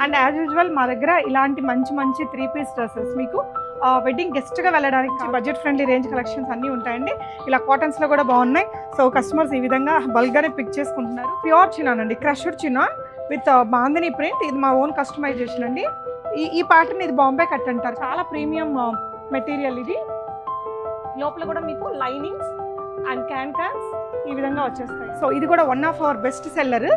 And as usual మా దగ్గర ఇలాంటి మంచి మంచి 3 పీస్ డ్రెస్సెస్ మీకు వెడ్డింగ్ గెస్ట్గా వెళ్ళడానికి బడ్జెట్ ఫ్రెండ్లీ రేంజ్ కలెక్షన్స్ అన్నీ ఉంటాయండి. ఇలా కాటన్స్లో కూడా బాగున్నాయి. సో కస్టమర్స్ ఈ విధంగా బల్క్గానే పిక్ చేసుకుంటున్నారు. ప్యూర్ చినాన్ అండి, crushed chinon with bandhani print. ఇది మా ఓన్ కస్టమైజేషన్ అండి. ఈ ప్యాటర్న్ ఇది బాంబే కట్ అంటారు. చాలా ప్రీమియం మెటీరియల్ ఇది. లోపల కూడా మీకు లైనింగ్స్ అండ్ క్యాన్స్ ఈ విధంగా వచ్చేస్తాయి. సో ఇది కూడా one of our best seller.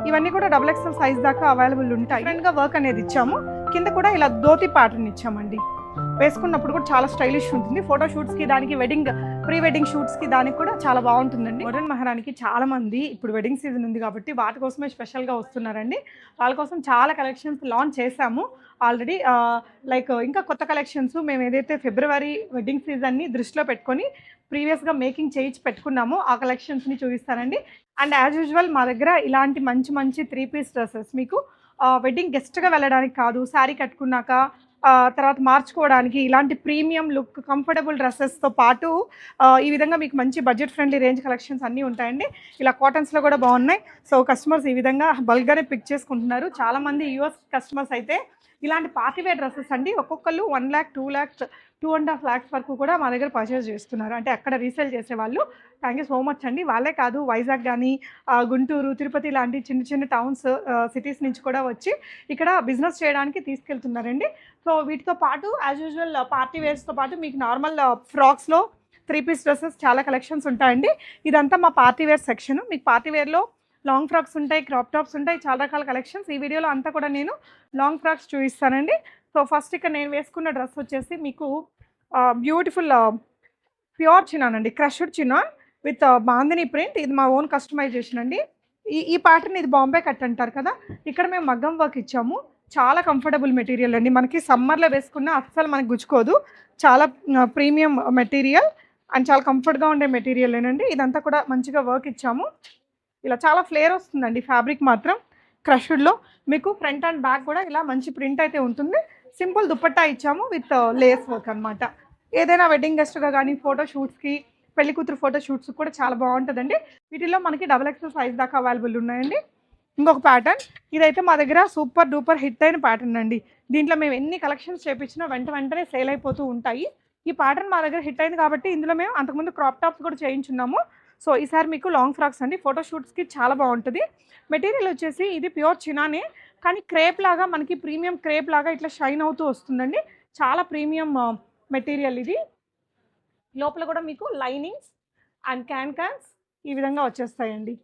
ఇవన్నీ కూడా XXL సైజ్ దాకా అవైలబుల్ ఉంటాయి. డిఫరెంట్గా వర్క్ అనేది ఇచ్చాము. కింద కూడా ఇలా ధోతి ప్యాటర్న్ ఇచ్చామండి. వేసుకున్నప్పుడు కూడా చాలా స్టైలిష్ ఉంటుంది. ఫోటో షూట్స్కి, దానికి వెడ్డింగ్ ప్రీ వెడ్డింగ్ షూట్స్కి దానికి కూడా చాలా బాగుంటుందండి. మోడర్న్ మహారానికి చాలా మంది ఇప్పుడు వెడ్డింగ్ సీజన్ ఉంది కాబట్టి వాటి కోసమే స్పెషల్గా వస్తున్నారండి. వాళ్ళ కోసం చాలా కలెక్షన్స్ లాంచ్ చేశాము ఆల్రెడీ. లైక్ ఇంకా కొత్త కలెక్షన్స్ మేము ఏదైతే ఫిబ్రవరి వెడ్డింగ్ సీజన్ని దృష్టిలో పెట్టుకొని ప్రీవియస్గా మేకింగ్ చేయించి పెట్టుకున్నామో ఆ కలెక్షన్స్ని చూపిస్తానండి. అండ్ యాజ్ యూజువల్ మా దగ్గర ఇలాంటి మంచి మంచి 3 పీస్ డ్రెస్సెస్ మీకు వెడ్డింగ్ గెస్ట్గా వెళ్ళడానికి కాదు, శారీ కట్టుకున్నాక తర్వాత మార్చుకోవడానికి ఇలాంటి ప్రీమియం లుక్ కంఫర్టబుల్ డ్రెస్సెస్తో పాటు ఈ విధంగా మీకు మంచి బడ్జెట్ ఫ్రెండ్లీ రేంజ్ కలెక్షన్స్ అన్నీ ఉంటాయండి. ఇలా కాటన్స్లో కూడా బాగున్నాయి. సో కస్టమర్స్ ఈ విధంగా బల్క్గానే పిక్ చేసుకుంటున్నారు. చాలామంది యూఎస్ కస్టమర్స్ అయితే ఇలాంటి పార్టీవేర్ డ్రెస్సెస్ అండి ఒక్కొక్కరు 1 lakh, 2 lakhs, 2.5 lakhs వరకు కూడా మా దగ్గర పర్చేస్ చేస్తున్నారు. అంటే అక్కడ రీసేల్ చేసేవాళ్ళు. థ్యాంక్ యూ సో మచ్ అండి. వాళ్ళే కాదు, వైజాగ్ కానీ గుంటూరు, తిరుపతి లాంటి చిన్న చిన్న టౌన్స్ సిటీస్ నుంచి కూడా వచ్చి ఇక్కడ బిజినెస్ చేయడానికి తీసుకెళ్తున్నారండి. సో వీటితో పాటు యాజ్ యూజువల్ పార్టీ వేర్స్తో పాటు మీకు నార్మల్ ఫ్రాక్స్లో 3 పీస్ డ్రెస్సెస్ చాలా కలెక్షన్స్ ఉంటాయండి. ఇదంతా మా పార్టీ వేర్ సెక్షన్. మీకు పార్టీ వేర్లో లాంగ్ ఫ్రాక్స్ ఉంటాయి, క్రాప్ టాప్స్ ఉంటాయి, చాలా రకాల కలెక్షన్స్. ఈ వీడియోలో అంతా కూడా నేను లాంగ్ ఫ్రాక్స్ చూపిస్తానండి. సో ఫస్ట్ ఇక్కడ నేను వేసుకున్న డ్రెస్ వచ్చేసి మీకు బ్యూటిఫుల్ ప్యూర్ చినాన్ అండి, crushed chinon with bandhani print. ఇది మా ఓన్ కస్టమైజేషన్ అండి. ఈ ప్యాటర్న్ ఇది బాంబే కట్ అంటారు కదా. ఇక్కడ మేము మగ్గం వర్క్ ఇచ్చాము. చాలా కంఫర్టబుల్ మెటీరియల్ అండి. మనకి సమ్మర్లో వేసుకున్న అస్సలు మనకు గుచ్చుకోదు. చాలా ప్రీమియం మెటీరియల్ అండ్ చాలా కంఫర్ట్గా ఉండే మెటీరియల్ ఏనండి. ఇదంతా కూడా మంచిగా వర్క్ ఇచ్చాము. ఇలా చాలా ఫ్లేర్ వస్తుందండి. ఫ్యాబ్రిక్ మాత్రం క్రష్డ్లో మీకు ఫ్రంట్ అండ్ బ్యాక్ కూడా ఇలా మంచి ప్రింట్ అయితే ఉంటుంది. సింపుల్ దుపట్టా ఇచ్చాము విత్ లేస్ వర్క్ అనమాట. ఏదైనా వెడ్డింగ్ గెస్ట్గా కానీ ఫోటో షూట్స్కి, పెళ్లి కూతురు ఫోటో షూట్స్ కూడా చాలా బాగుంటుందండి. వీటిల్లో మనకి XXL సైజ్ దాకా అవైలబుల్ ఉన్నాయండి. ఇంకొక ప్యాటర్న్ ఇదైతే మా దగ్గర సూపర్ డూపర్ హిట్ అయిన ప్యాటర్న్ అండి. దీంట్లో మేము ఎన్ని కలెక్షన్స్ చేపించినా వెంటనే సేల్ అయిపోతూ ఉంటాయి. ఈ ప్యాటర్న్ మా దగ్గర హిట్ అయింది కాబట్టి ఇందులో మేము అంతకుముందు క్రాప్ టాప్స్ కూడా చేయించున్నాము. సో ఈసారి మీకు లాంగ్ ఫ్రాక్స్ అండి. ఫోటో షూట్స్కి చాలా బాగుంటుంది. మెటీరియల్ వచ్చేసి ఇది ప్యూర్ చినానే, కానీ క్రేప్ లాగా మనకి ప్రీమియం క్రేప్ లాగా ఇట్లా షైన్ అవుతూ వస్తుందండి. చాలా ప్రీమియం మెటీరియల్ ఇది. లోపల కూడా మీకు లైనింగ్స్ అండ్ క్యాన్స్ ఈ విధంగా వచ్చేస్తాయండి.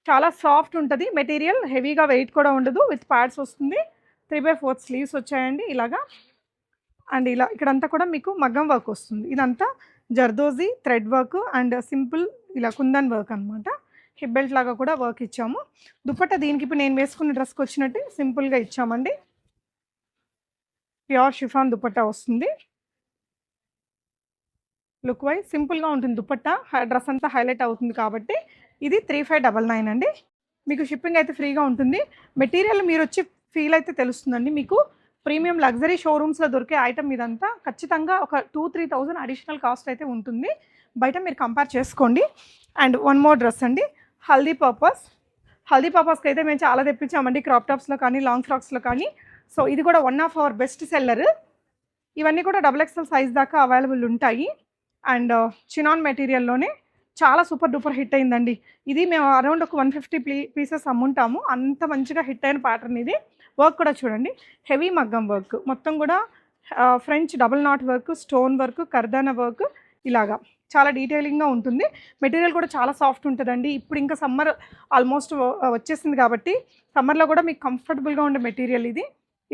చాలా సాఫ్ట్ ఉంటుంది మెటీరియల్, హెవీగా వెయిట్ కూడా ఉండదు. విత్ ప్యాడ్స్ వస్తుంది. 3/4 స్లీవ్స్ వచ్చాయండి ఇలాగా. అండ్ ఇలా ఇక్కడంతా కూడా మీకు మగ్గం వర్క్ వస్తుంది. ఇదంతా zardozi thread work and simple ఇలా కుందన్ వర్క్ అనమాట. హిప్ బెల్ట్ లాగా కూడా వర్క్ ఇచ్చాము. దుపట్టా దీనికి ఇప్పుడు నేను వేసుకున్న డ్రెస్కి వచ్చినట్టు సింపుల్గా ఇచ్చామండి. ప్యూర్ షిఫాన్ దుపట్టా వస్తుంది. లుక్ వైజ్ సింపుల్గా ఉంటుంది దుపట్టా. డ్రెస్ అంతా హైలైట్ అవుతుంది కాబట్టి ఇది 3599 అండి. మీకు షిప్పింగ్ అయితే ఫ్రీగా ఉంటుంది. మెటీరియల్ మీరు వచ్చి ఫీల్ అయితే తెలుస్తుందండి. మీకు ప్రీమియం లగ్జరీ షోరూమ్స్లో దొరికే ఐటమ్ ఇదంతా ఖచ్చితంగా ఒక 2-3,000 అడిషనల్ కాస్ట్ అయితే ఉంటుంది. బయట మీరు కంపేర్ చేసుకోండి. అండ్ వన్ మోర్ డ్రెస్ అండి, హల్దీ పర్పస్కి అయితే మేము చాలా తెప్పించామండి, క్రాప్ టాప్స్లో కానీ లాంగ్ ఫ్రాక్స్లో కానీ. సో ఇది కూడా one of our best seller. ఇవన్నీ కూడా XXL సైజ్ దాకా అవైలబుల్ ఉంటాయి. అండ్ చినాన్ మెటీరియల్లోనే చాలా సూపర్ డూపర్ హిట్ అయిందండి. ఇది మేము అరౌండ్ ఒక 150 పీసెస్ అమ్ముంటాము. అంత మంచిగా హిట్ అయిన ప్యాటర్న్ ఇది. వర్క్ కూడా చూడండి, హెవీ మగ్గం వర్క్ మొత్తం కూడా French double knot work, stone work, కర్దానా వర్క్ ఇలాగా చాలా డీటెయిలింగ్గా ఉంటుంది. మెటీరియల్ కూడా చాలా సాఫ్ట్ ఉంటుందండి. ఇప్పుడు ఇంకా సమ్మర్ ఆల్మోస్ట్ వచ్చేసింది కాబట్టి సమ్మర్లో కూడా మీకు కంఫర్టబుల్గా ఉండే మెటీరియల్ ఇది.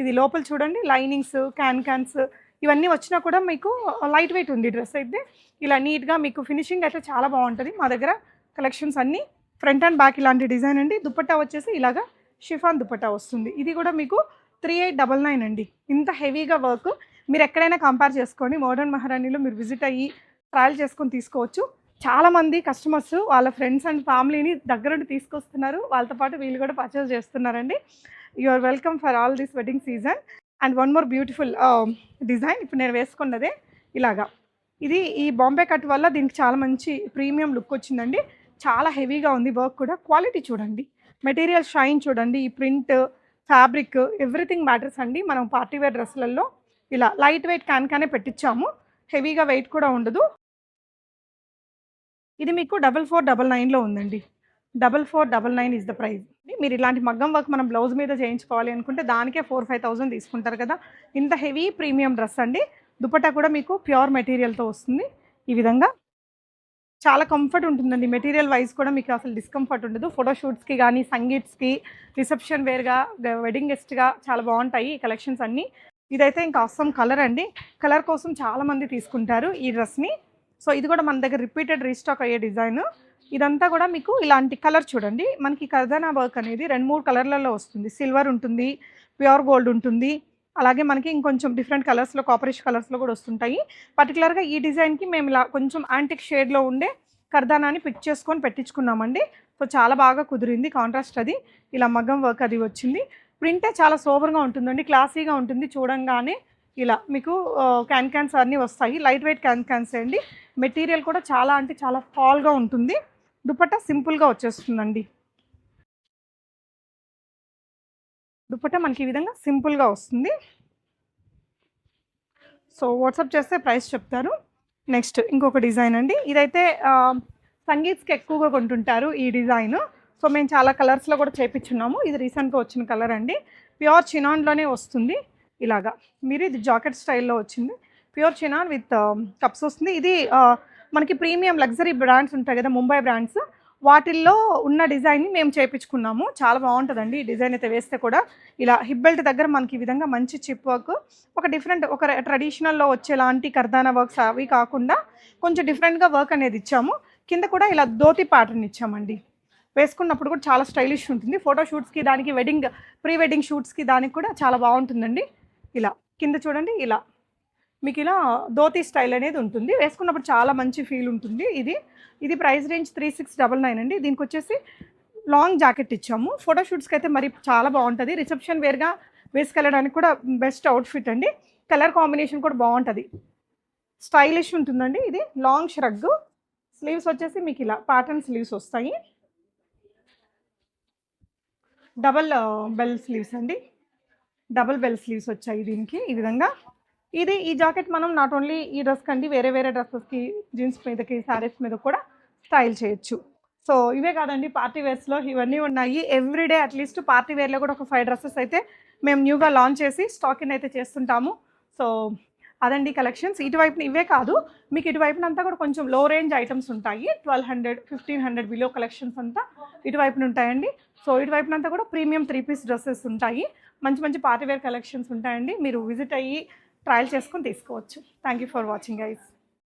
ఇది లోపల చూడండి, లైనింగ్స్, క్యాన్స్ ఇవన్నీ వచ్చినా కూడా మీకు లైట్ వెయిట్ ఉంది డ్రెస్ అయితే. ఇలా నీట్గా మీకు ఫినిషింగ్ అయితే చాలా బాగుంటుంది. మా దగ్గర కలెక్షన్స్ అన్నీ ఫ్రంట్ అండ్ బ్యాక్ ఇలాంటి డిజైన్ అండి. దుపట్టా వచ్చేసి ఇలాగా షిఫాన్ దుపట్టా వస్తుంది. ఇది కూడా మీకు 3899 అండి. ఇంత హెవీగా వర్క్ మీరు ఎక్కడైనా కంపేర్ చేసుకొని మోడర్న్ మహారాణిలో మీరు విజిట్ అయ్యి ట్రయల్ చేసుకొని తీసుకోవచ్చు. చాలామంది కస్టమర్స్ వాళ్ళ ఫ్రెండ్స్ అండ్ ఫ్యామిలీని దగ్గరుండి తీసుకొస్తున్నారు. వాళ్ళతో పాటు వీళ్ళు కూడా పర్చేస్ చేస్తున్నారండి. You are welcome for all this wedding season. And one more beautiful design ఇప్పుడు నేను వేసుకున్నదే ఇలాగా. ఇది ఈ బాంబే కట్ వల్ల దీనికి చాలా మంచి ప్రీమియం లుక్ వచ్చిందండి. చాలా హెవీగా ఉంది వర్క్ కూడా. క్వాలిటీ చూడండి, మెటీరియల్ షైన్ చూడండి, ఈ ప్రింట్, ఫ్యాబ్రిక్ ఎవ్రీథింగ్ మ్యాటర్స్ అండి. మనం పార్టీ వేర్ డ్రెస్సులలో ఇలా లైట్ వెయిట్ క్యాన్కానే పెట్టించాము, హెవీగా వెయిట్ కూడా ఉండదు. ఇది మీకు 4499లో ఉందండి. 4499 ఇస్ ద ప్రైస్. మీరు ఇలాంటి మగ్గం వర్క్ మనం బ్లౌజ్ మీద చేయించుకోవాలి అనుకుంటే దానికే 4,000-5,000 తీసుకుంటారు కదా. ఇంత హెవీ ప్రీమియం డ్రెస్ అండి. దుపట్టా కూడా మీకు ప్యూర్ మెటీరియల్తో వస్తుంది. ఈ విధంగా చాలా కంఫర్ట్ ఉంటుందండి. మెటీరియల్ వైజ్ కూడా మీకు అసలు డిస్కంఫర్ట్ ఉండదు. ఫోటోషూట్స్కి కానీ, సంగీత్స్కి, రిసెప్షన్ వేర్గా, వెడ్డింగ్ గెస్ట్గా చాలా బాగుంటాయి ఈ కలెక్షన్స్ అన్నీ. ఇదైతే ఇంకా అస్సం కలర్ అండి. కలర్ కోసం చాలామంది తీసుకుంటారు ఈ డ్రెస్ని. సో ఇది కూడా మన దగ్గర రిపీటెడ్ రీస్టాక్ అయ్యే డిజైన్. ఇదంతా కూడా మీకు ఇలాంటి కలర్ చూడండి, మనకి కర్దానా వర్క్ అనేది 2-3 కలర్లలో వస్తుంది. సిల్వర్ ఉంటుంది, ప్యూర్ గోల్డ్ ఉంటుంది, అలాగే మనకి ఇంకొంచెం డిఫరెంట్ కలర్స్లో, కాపరిష్ కలర్స్లో కూడా వస్తుంటాయి. పర్టికులర్గా ఈ డిజైన్కి మేము ఇలా కొంచెం యాంటిక్ షేడ్లో ఉండే కర్దానాని పిక్ చేసుకొని పెట్టించుకున్నామండి. సో చాలా బాగా కుదిరింది కాంట్రాస్ట్. అది ఇలా మగ్గం వర్క్ అది వచ్చింది. ప్రింటే చాలా సోబర్గా ఉంటుందండి, క్లాసీగా ఉంటుంది. చూడంగానే ఇలా మీకు క్యాన్స్ అన్నీ వస్తాయి. లైట్ వెయిట్ క్యాన్స్ అండి. మెటీరియల్ కూడా చాలా అంటే చాలా ఫాల్గా ఉంటుంది. దుపట్టా సింపుల్గా వచ్చేస్తుందండి. దుపట్టా మనకి ఈ విధంగా సింపుల్గా వస్తుంది. సో వాట్సాప్ చేస్తే ప్రైస్ చెప్తారు. నెక్స్ట్ ఇంకొక డిజైన్ అండి. ఇదైతే సంగీత్స్కి ఎక్కువగా కొంటుంటారు ఈ డిజైన్. సో మేము చాలా కలర్స్లో కూడా చేయించున్నాము. ఇది రీసెంట్గా వచ్చిన కలర్ అండి. ప్యూర్ చినాన్లోనే వస్తుంది. ఇలాగా మీరు ఇది జాకెట్ స్టైల్లో వచ్చింది. ప్యూర్ చినాన్ విత్ కప్స్ వస్తుంది. ఇది మనకి ప్రీమియం లగ్జరీ బ్రాండ్స్ ఉంటాయి కదా, ముంబై బ్రాండ్స్, వాటిల్లో ఉన్న డిజైన్ని మేము చేయించుకున్నాము. చాలా బాగుంటుందండి ఈ డిజైన్ అయితే వేస్తే కూడా. ఇలా హిప్ బెల్ట్ దగ్గర మనకి ఈ విధంగా మంచి చిప్ వర్క్, ఒక డిఫరెంట్, ఒక ట్రెడిషనల్లో వచ్చేలాంటి కర్దానా వర్క్స్ అవి కాకుండా కొంచెం డిఫరెంట్గా వర్క్ అనేది ఇచ్చాము. కింద కూడా ఇలా ధోతి ప్యాటర్న్ ఇచ్చామండి. వేసుకున్నప్పుడు కూడా చాలా స్టైలిష్ ఉంటుంది. ఫోటోషూట్స్కి, దానికి ప్రీ వెడ్డింగ్ షూట్స్కి దానికి కూడా చాలా బాగుంటుందండి. ఇలా కింద చూడండి, ఇలా మీకు ఇలా ధోతి స్టైల్ అనేది ఉంటుంది. వేసుకున్నప్పుడు చాలా మంచి ఫీల్ ఉంటుంది. ఇది ప్రైస్ రేంజ్ 3699 అండి. దీనికి వచ్చేసి లాంగ్ జాకెట్ ఇచ్చాము. ఫోటోషూట్స్కి అయితే మరి చాలా బాగుంటుంది. రిసెప్షన్ వేర్గా వేసుకెళ్ళడానికి కూడా బెస్ట్ అవుట్ఫిట్ అండి. కలర్ కాంబినేషన్ కూడా బాగుంటుంది, స్టైలిష్ ఉంటుందండి. ఇది లాంగ్ ష్రగ్. స్లీవ్స్ వచ్చేసి మీకు ఇలా ప్యాటర్న్ స్లీవ్స్ వస్తాయి. డబల్ బెల్ స్లీవ్స్ అండి. డబల్ బెల్ స్లీవ్స్ వచ్చాయి దీనికి ఈ విధంగా. ఈ జాకెట్ మనం నాట్ ఓన్లీ ఈ డ్రెస్ కండి, వేరే వేరే డ్రెస్సెస్కి, జీన్స్ మీదకి, శారీస్ మీద కూడా స్టైల్ చేయొచ్చు. సో ఇవే కాదండి, పార్టీ వేర్స్లో ఇవన్నీ ఉన్నాయి. ఎవ్రీడే అట్లీస్ట్ పార్టీ వేర్లో కూడా ఒక 5 డ్రెస్సెస్ అయితే మేము న్యూగా లాంచ్ చేసి స్టాకింగ్ అయితే చేస్తుంటాము. సో అదండి కలెక్షన్స్. ఇటువైపున ఇవే కాదు, మీకు ఇటువైపున అంతా కూడా కొంచెం లో రేంజ్ ఐటమ్స్ ఉంటాయి. 1200, 1500 బిలో కలెక్షన్స్ అంతా ఇటువైపున ఉంటాయండి. సో ఇటువైపున అంతా కూడా ప్రీమియం 3 పీస్ డ్రెస్సెస్ ఉంటాయి. మంచి మంచి పార్టీ వేర్ కలెక్షన్స్ ఉంటాయండి. మీరు విజిట్ అయ్యి ట్రయల్ చేసుకొని తీసుకోవచ్చు. Thank you for watching guys.